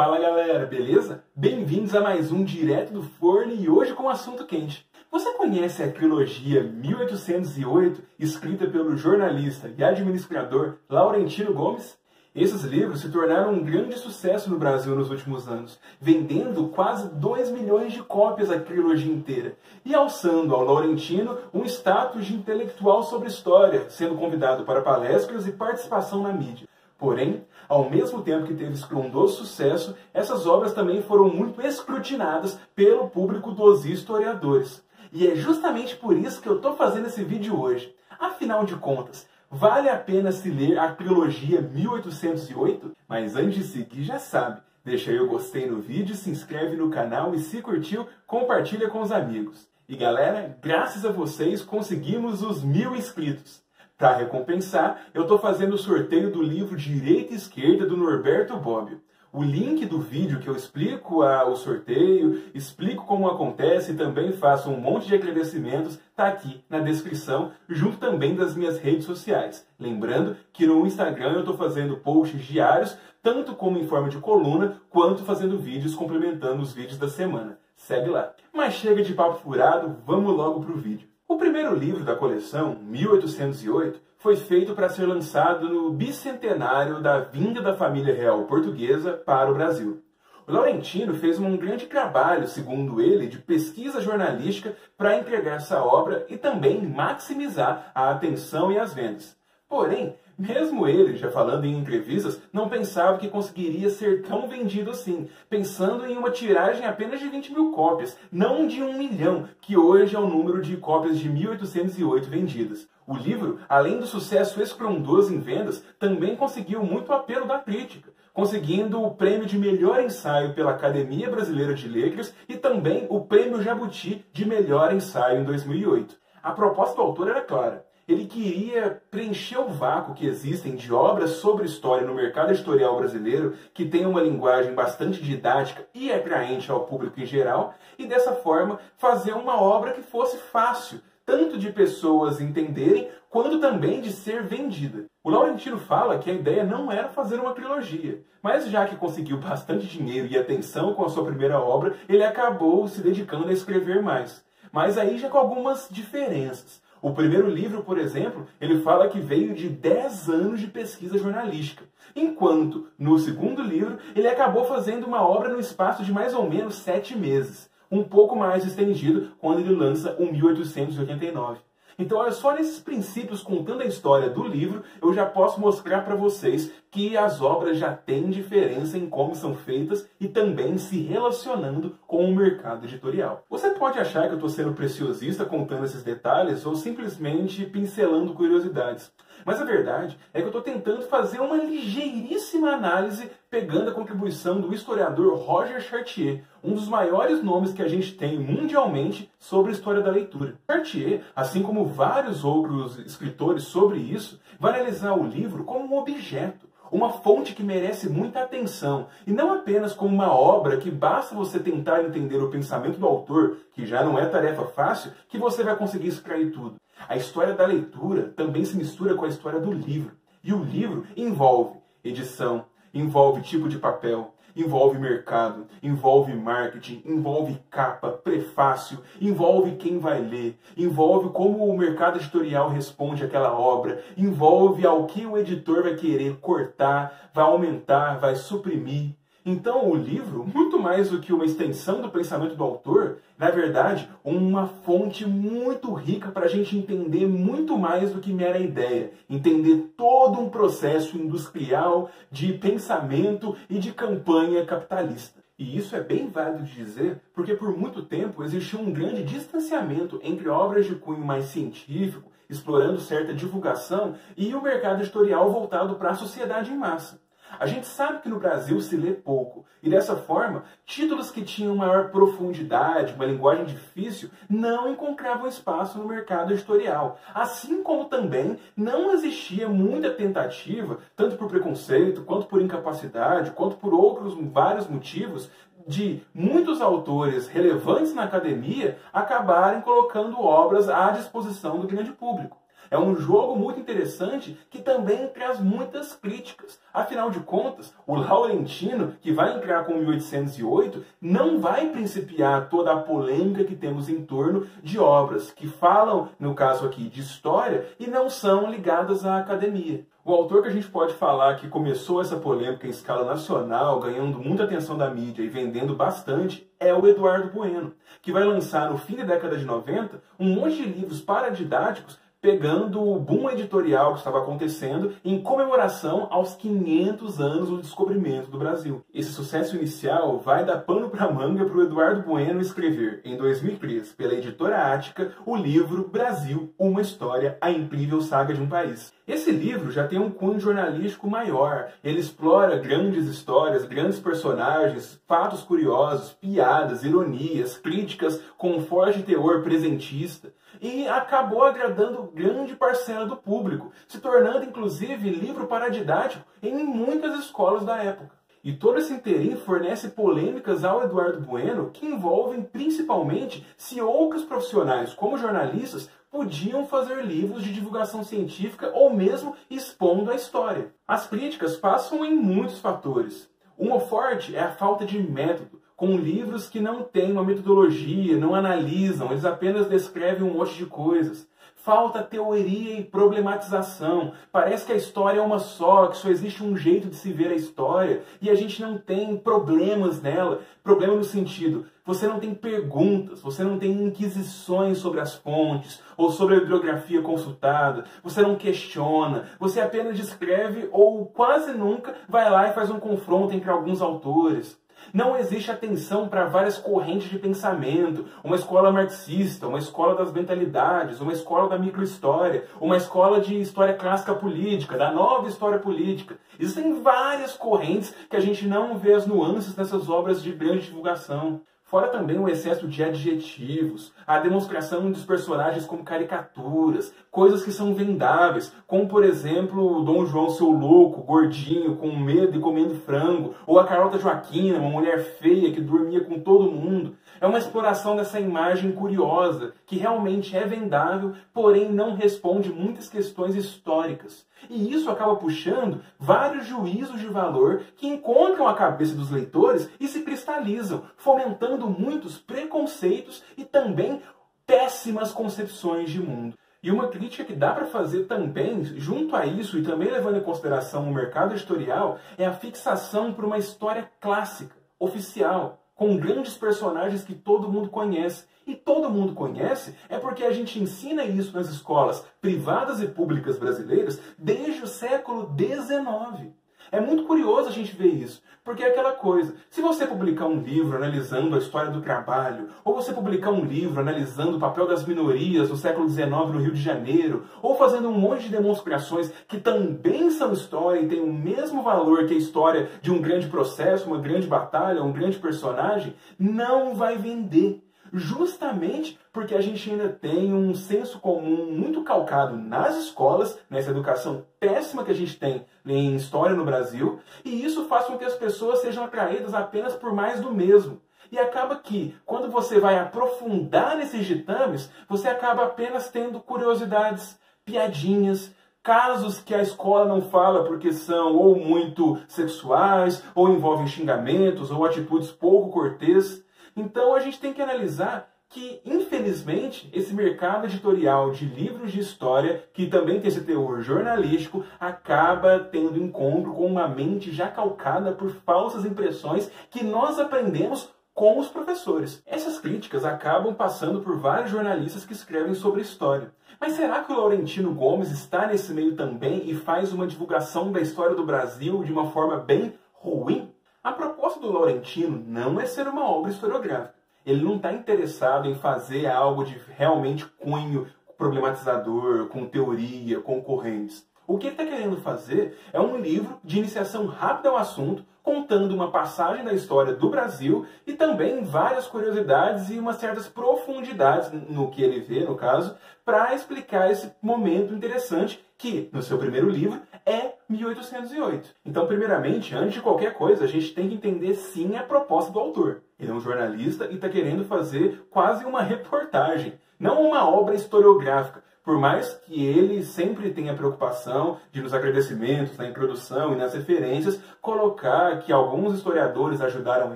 Fala galera, beleza? Bem-vindos a mais um Direto do Forno e hoje com um assunto quente. Você conhece a trilogia 1808, escrita pelo jornalista e administrador Laurentino Gomes? Esses livros se tornaram um grande sucesso no Brasil nos últimos anos, vendendo quase 2 milhões de cópias a trilogia inteira, e alçando ao Laurentino um status de intelectual sobre história, sendo convidado para palestras e participação na mídia. Porém, ao mesmo tempo que teve estrondoso sucesso, essas obras também foram muito escrutinadas pelo público dos historiadores. E é justamente por isso que eu estou fazendo esse vídeo hoje. Afinal de contas, vale a pena se ler a trilogia 1808? Mas antes de seguir, já sabe, deixa aí o gostei no vídeo, se inscreve no canal e se curtiu, compartilha com os amigos. E galera, graças a vocês conseguimos os 1000 inscritos. Para recompensar, eu estou fazendo o sorteio do livro Direita e Esquerda do Norberto Bobbio. O link do vídeo que eu explico o sorteio, explico como acontece e também faço um monte de agradecimentos, está aqui na descrição, junto também das minhas redes sociais. Lembrando que no Instagram eu estou fazendo posts diários, tanto como em forma de coluna, quanto fazendo vídeos complementando os vídeos da semana. Segue lá. Mas chega de papo furado, vamos logo para o vídeo. O primeiro livro da coleção, 1808, foi feito para ser lançado no bicentenário da vinda da família real portuguesa para o Brasil. O Laurentino fez um grande trabalho, segundo ele, de pesquisa jornalística para entregar essa obra e também maximizar a atenção e as vendas. Porém, mesmo ele, já falando em entrevistas, não pensava que conseguiria ser tão vendido assim, pensando em uma tiragem apenas de 20 mil cópias, não de 1 milhão, que hoje é o número de cópias de 1808 vendidas. O livro, além do sucesso estrondoso em vendas, também conseguiu muito apelo da crítica, conseguindo o prêmio de melhor ensaio pela Academia Brasileira de Letras e também o prêmio Jabuti de melhor ensaio em 2008. A proposta do autor era clara. Ele queria preencher o vácuo que existem de obras sobre história no mercado editorial brasileiro, que tem uma linguagem bastante didática e atraente ao público em geral, e dessa forma fazer uma obra que fosse fácil, tanto de pessoas entenderem, quanto também de ser vendida. O Laurentino fala que a ideia não era fazer uma trilogia, mas já que conseguiu bastante dinheiro e atenção com a sua primeira obra, ele acabou se dedicando a escrever mais. Mas aí já com algumas diferenças. O primeiro livro, por exemplo, ele fala que veio de 10 anos de pesquisa jornalística, enquanto, no segundo livro, ele acabou fazendo uma obra no espaço de mais ou menos 7 meses, um pouco mais estendido quando ele lança o 1889. Então, olha só, nesses princípios, contando a história do livro, eu já posso mostrar para vocês que as obras já têm diferença em como são feitas e também se relacionando com o mercado editorial. Você pode achar que eu estou sendo preciosista contando esses detalhes ou simplesmente pincelando curiosidades. Mas a verdade é que eu estou tentando fazer uma ligeiríssima análise pegando a contribuição do historiador Roger Chartier, um dos maiores nomes que a gente tem mundialmente sobre a história da leitura. Chartier, assim como vários outros escritores sobre isso, vai analisar o livro como um objeto, uma fonte que merece muita atenção, e não apenas como uma obra que basta você tentar entender o pensamento do autor, que já não é tarefa fácil, que você vai conseguir extrair tudo. A história da leitura também se mistura com a história do livro. E o livro envolve edição, envolve tipo de papel, envolve mercado, envolve marketing, envolve capa, prefácio, envolve quem vai ler, envolve como o mercado editorial responde àquela obra, envolve ao que o editor vai querer cortar, vai aumentar, vai suprimir. Então o livro, muito mais do que uma extensão do pensamento do autor, na verdade, uma fonte muito rica para a gente entender muito mais do que mera ideia. Entender todo um processo industrial de pensamento e de campanha capitalista. E isso é bem válido de dizer, porque por muito tempo existiu um grande distanciamento entre obras de cunho mais científico, explorando certa divulgação, e o mercado editorial voltado para a sociedade em massa. A gente sabe que no Brasil se lê pouco, e dessa forma, títulos que tinham maior profundidade, uma linguagem difícil, não encontravam espaço no mercado editorial. Assim como também não existia muita tentativa, tanto por preconceito, quanto por incapacidade, quanto por outros vários motivos, de muitos autores relevantes na academia acabarem colocando obras à disposição do grande público. É um jogo muito interessante que também traz muitas críticas. Afinal de contas, o Laurentino, que vai entrar com 1808, não vai principiar toda a polêmica que temos em torno de obras que falam, no caso aqui, de história e não são ligadas à academia. O autor que a gente pode falar que começou essa polêmica em escala nacional, ganhando muita atenção da mídia e vendendo bastante, é o Eduardo Bueno, que vai lançar no fim da década de 90 um monte de livros paradidáticos pegando o boom editorial que estava acontecendo em comemoração aos 500 anos do descobrimento do Brasil. Esse sucesso inicial vai dar pano para manga para o Eduardo Bueno escrever, em 2003, pela editora Ática, o livro Brasil, uma história, a incrível saga de um país. Esse livro já tem um cunho jornalístico maior. Ele explora grandes histórias, grandes personagens, fatos curiosos, piadas, ironias, críticas com um forte teor presentista. E acabou agradando grande parcela do público, se tornando inclusive livro paradidático em muitas escolas da época. E todo esse interim fornece polêmicas ao Eduardo Bueno que envolvem principalmente se outros profissionais, como jornalistas, podiam fazer livros de divulgação científica ou mesmo expondo a história. As críticas passam em muitos fatores. Uma forte é a falta de método, com livros que não têm uma metodologia, não analisam, eles apenas descrevem um monte de coisas. Falta teoria e problematização. Parece que a história é uma só, que só existe um jeito de se ver a história e a gente não tem problemas nela. Problema no sentido, você não tem perguntas, você não tem inquisições sobre as fontes ou sobre a bibliografia consultada, você não questiona, você apenas descreve ou quase nunca vai lá e faz um confronto entre alguns autores. Não existe atenção para várias correntes de pensamento, uma escola marxista, uma escola das mentalidades, uma escola da microhistória, uma escola de história clássica política, da nova história política. Existem várias correntes que a gente não vê as nuances nessas obras de grande divulgação. Fora também o excesso de adjetivos, a demonstração dos personagens como caricaturas, coisas que são vendáveis, como por exemplo o Dom João seu louco, gordinho, com medo e comendo frango, ou a Carlota Joaquina, uma mulher feia que dormia com todo mundo. É uma exploração dessa imagem curiosa, que realmente é vendável, porém não responde muitas questões históricas. E isso acaba puxando vários juízos de valor que encontram a cabeça dos leitores e se cristalizam, fomentando muitos preconceitos e também péssimas concepções de mundo. E uma crítica que dá para fazer também, junto a isso, e também levando em consideração o mercado editorial, é a fixação por uma história clássica, oficial, com grandes personagens que todo mundo conhece. E todo mundo conhece é porque a gente ensina isso nas escolas privadas e públicas brasileiras desde o século XIX. É muito curioso a gente ver isso, porque é aquela coisa, se você publicar um livro analisando a história do trabalho, ou você publicar um livro analisando o papel das minorias no século XIX no Rio de Janeiro, ou fazendo um monte de demonstrações que também são história e têm o mesmo valor que a história de um grande processo, uma grande batalha, um grande personagem, não vai vender. Justamente porque a gente ainda tem um senso comum muito calcado nas escolas, nessa educação péssima que a gente tem em história no Brasil, e isso faz com que as pessoas sejam atraídas apenas por mais do mesmo. E acaba que, quando você vai aprofundar nesses ditames, você acaba apenas tendo curiosidades, piadinhas, casos que a escola não fala porque são ou muito sexuais, ou envolvem xingamentos, ou atitudes pouco cortês. Então a gente tem que analisar que, infelizmente, esse mercado editorial de livros de história, que também tem esse teor jornalístico, acaba tendo encontro com uma mente já calcada por falsas impressões que nós aprendemos com os professores. Essas críticas acabam passando por vários jornalistas que escrevem sobre história. Mas será que o Laurentino Gomes está nesse meio também e faz uma divulgação da história do Brasil de uma forma bem ruim? A proposta do Laurentino não é ser uma obra historiográfica. Ele não está interessado em fazer algo de realmente cunho problematizador, com teoria, com correntes. O que ele está querendo fazer é um livro de iniciação rápida ao assunto, contando uma passagem da história do Brasil e também várias curiosidades e umas certas profundidades no que ele vê, no caso, para explicar esse momento interessante que, no seu primeiro livro, é 1808. Então, primeiramente, antes de qualquer coisa, a gente tem que entender sim a proposta do autor. Ele é um jornalista e está querendo fazer quase uma reportagem, não uma obra historiográfica. Por mais que ele sempre tenha preocupação de, nos agradecimentos, na introdução e nas referências, colocar que alguns historiadores ajudaram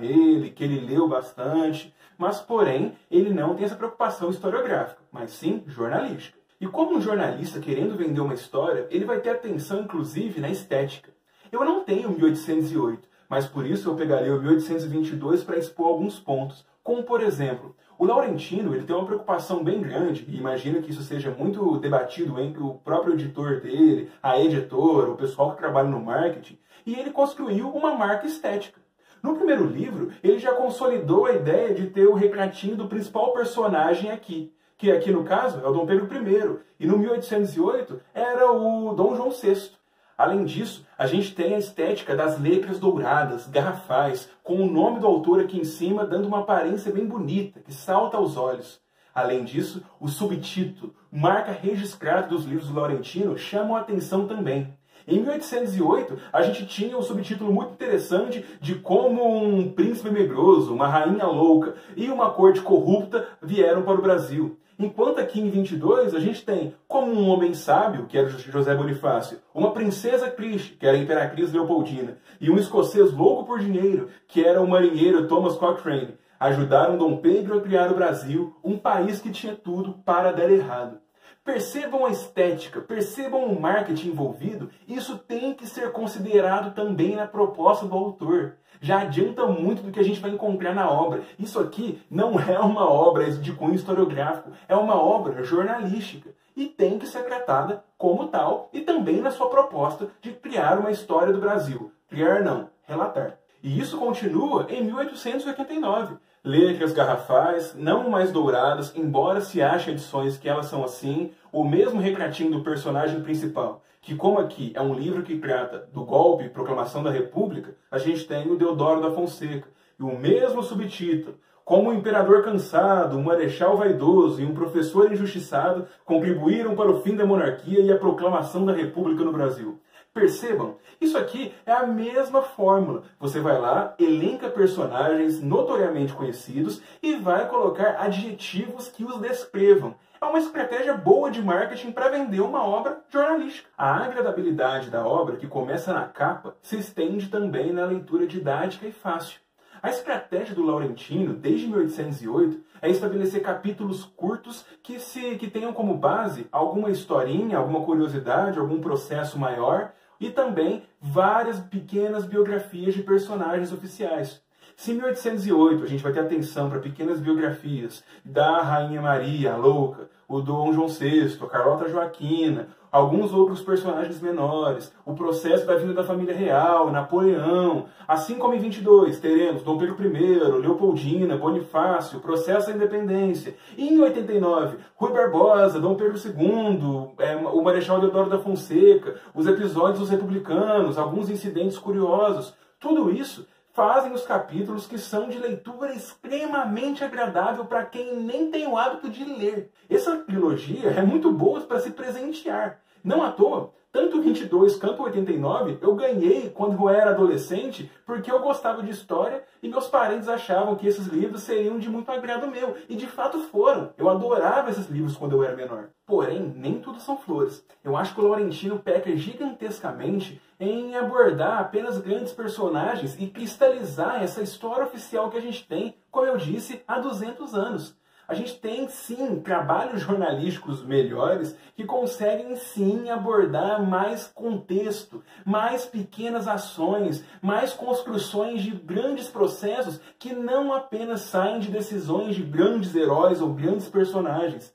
ele, que ele leu bastante, mas, porém, ele não tem essa preocupação historiográfica, mas sim jornalística. E como um jornalista querendo vender uma história, ele vai ter atenção, inclusive, na estética. Eu não tenho 1808, mas por isso eu pegaria o 1822 para expor alguns pontos, como, por exemplo, o Laurentino ele tem uma preocupação bem grande, e imagino que isso seja muito debatido entre o próprio editor dele, a editora, o pessoal que trabalha no marketing, e ele construiu uma marca estética. No primeiro livro, ele já consolidou a ideia de ter o retratinho do principal personagem aqui, que aqui no caso é o Dom Pedro I, e no 1808 era o Dom João VI. Além disso, a gente tem a estética das letras douradas, garrafais, com o nome do autor aqui em cima, dando uma aparência bem bonita, que salta aos olhos. Além disso, o subtítulo, marca registrada dos livros do Laurentino, chamam a atenção também. Em 1808, a gente tinha um subtítulo muito interessante de como um príncipe medroso, uma rainha louca e uma corte corrupta vieram para o Brasil. Enquanto aqui em 22 a gente tem como um homem sábio, que era José Bonifácio, uma princesa triste, que era a imperatriz Leopoldina, e um escocês louco por dinheiro, que era o marinheiro Thomas Cochrane, ajudaram Dom Pedro a criar o Brasil, um país que tinha tudo para dar errado. Percebam a estética, percebam o marketing envolvido, isso tem que ser considerado também na proposta do autor. Já adianta muito do que a gente vai encontrar na obra. Isso aqui não é uma obra de cunho historiográfico, é uma obra jornalística. E tem que ser tratada como tal e também na sua proposta de criar uma história do Brasil. Criar não, relatar. E isso continua em 1889. Letras garrafais, não mais douradas, embora se ache edições que elas são assim, o mesmo retratinho do personagem principal, que como aqui é um livro que trata do golpe e proclamação da República, a gente tem o Deodoro da Fonseca, e o mesmo subtítulo, como um imperador cansado, um marechal vaidoso e um professor injustiçado contribuíram para o fim da monarquia e a proclamação da República no Brasil. Percebam, isso aqui é a mesma fórmula. Você vai lá, elenca personagens notoriamente conhecidos e vai colocar adjetivos que os descrevam. É uma estratégia boa de marketing para vender uma obra jornalística. A agradabilidade da obra, que começa na capa, se estende também na leitura didática e fácil. A estratégia do Laurentino, desde 1808, é estabelecer capítulos curtos que tenham como base alguma historinha, alguma curiosidade, algum processo maior e também várias pequenas biografias de personagens oficiais. Se em 1808 a gente vai ter atenção para pequenas biografias da Rainha Maria, a Louca, o Dom João VI, a Carlota Joaquina, alguns outros personagens menores, o processo da vinda da família real, Napoleão, assim como em 22 teremos Dom Pedro I, Leopoldina, Bonifácio, processo da independência, e em 89, Rui Barbosa, Dom Pedro II, o Marechal Deodoro da Fonseca, os episódios dos republicanos, alguns incidentes curiosos, tudo isso fazem os capítulos que são de leitura extremamente agradável para quem nem tem o hábito de ler. Essa trilogia é muito boa para se presentear. Não à toa, tanto 22 quanto 89 eu ganhei quando eu era adolescente porque eu gostava de história e meus parentes achavam que esses livros seriam de muito agrado meu. E de fato foram. Eu adorava esses livros quando eu era menor. Porém, nem tudo são flores. Eu acho que o Laurentino peca gigantescamente em abordar apenas grandes personagens e cristalizar essa história oficial que a gente tem, como eu disse, há 200 anos. A gente tem, sim, trabalhos jornalísticos melhores que conseguem, sim, abordar mais contexto, mais pequenas ações, mais construções de grandes processos que não apenas saem de decisões de grandes heróis ou grandes personagens.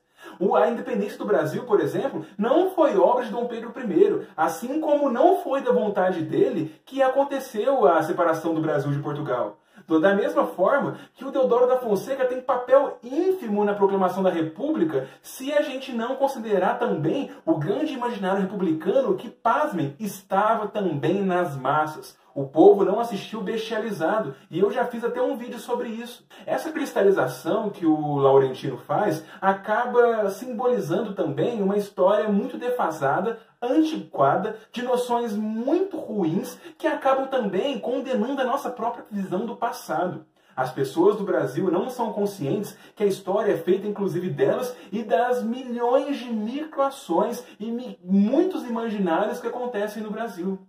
A independência do Brasil, por exemplo, não foi obra de Dom Pedro I, assim como não foi da vontade dele que aconteceu a separação do Brasil de Portugal. Da mesma forma que o Deodoro da Fonseca tem papel ínfimo na proclamação da República, se a gente não considerar também o grande imaginário republicano que, pasmem, estava também nas massas. O povo não assistiu bestializado, e eu já fiz até um vídeo sobre isso. Essa cristalização que o Laurentino faz acaba simbolizando também uma história muito defasada, antiquada, de noções muito ruins, que acabam também condenando a nossa própria visão do passado. As pessoas do Brasil não são conscientes que a história é feita inclusive delas e das milhões de microações e muitos imaginários que acontecem no Brasil.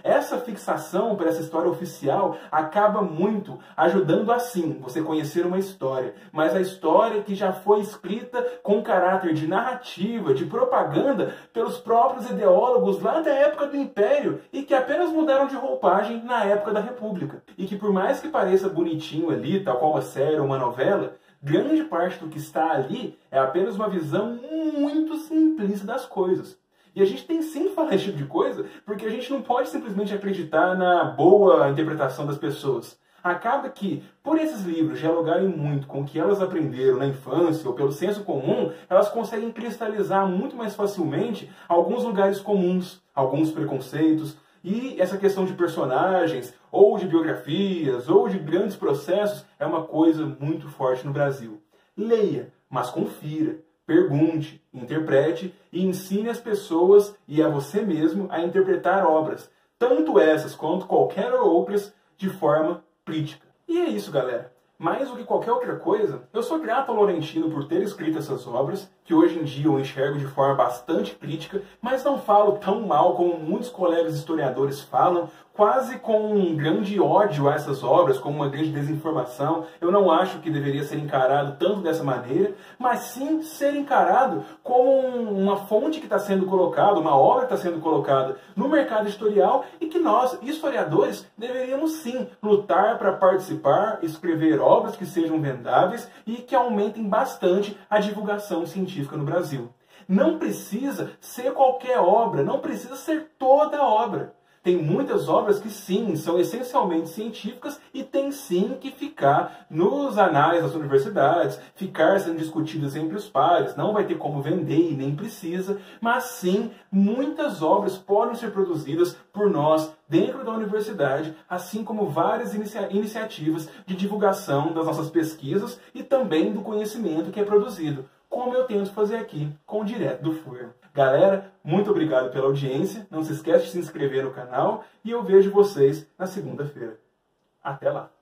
Essa fixação para essa história oficial acaba muito ajudando assim você conhecer uma história, mas a história que já foi escrita com caráter de narrativa, de propaganda pelos próprios ideólogos lá da época do Império e que apenas mudaram de roupagem na época da República. E que por mais que pareça bonitinho ali, tal qual uma série ou uma novela, grande parte do que está ali é apenas uma visão muito simplista das coisas. E a gente tem sim que falar esse tipo de coisa, porque a gente não pode simplesmente acreditar na boa interpretação das pessoas. Acaba que, por esses livros dialogarem muito com o que elas aprenderam na infância ou pelo senso comum, elas conseguem cristalizar muito mais facilmente alguns lugares comuns, alguns preconceitos, e essa questão de personagens, ou de biografias, ou de grandes processos, é uma coisa muito forte no Brasil. Leia, mas confira. Pergunte, interprete e ensine as pessoas e a você mesmo a interpretar obras, tanto essas quanto qualquer outras, de forma crítica. E é isso, galera. Mais do que qualquer outra coisa, eu sou grato ao Laurentino por ter escrito essas obras, que hoje em dia eu enxergo de forma bastante crítica, mas não falo tão mal como muitos colegas historiadores falam, quase com um grande ódio a essas obras, como uma grande desinformação. Eu não acho que deveria ser encarado tanto dessa maneira, mas sim ser encarado como uma fonte que está sendo colocada, uma obra que está sendo colocada no mercado editorial e que nós, historiadores, deveríamos sim lutar para participar, escrever obras que sejam vendáveis e que aumentem bastante a divulgação científica no Brasil. Não precisa ser qualquer obra, não precisa ser toda a obra. Tem muitas obras que sim, são essencialmente científicas e tem sim que ficar nos anais das universidades, ficar sendo discutidas entre os pares, não vai ter como vender e nem precisa, mas sim, muitas obras podem ser produzidas por nós dentro da universidade, assim como várias iniciativas de divulgação das nossas pesquisas e também do conhecimento que é produzido, como eu tento fazer aqui com o Direto do Forno. Galera, muito obrigado pela audiência, não se esqueça de se inscrever no canal e eu vejo vocês na segunda-feira. Até lá!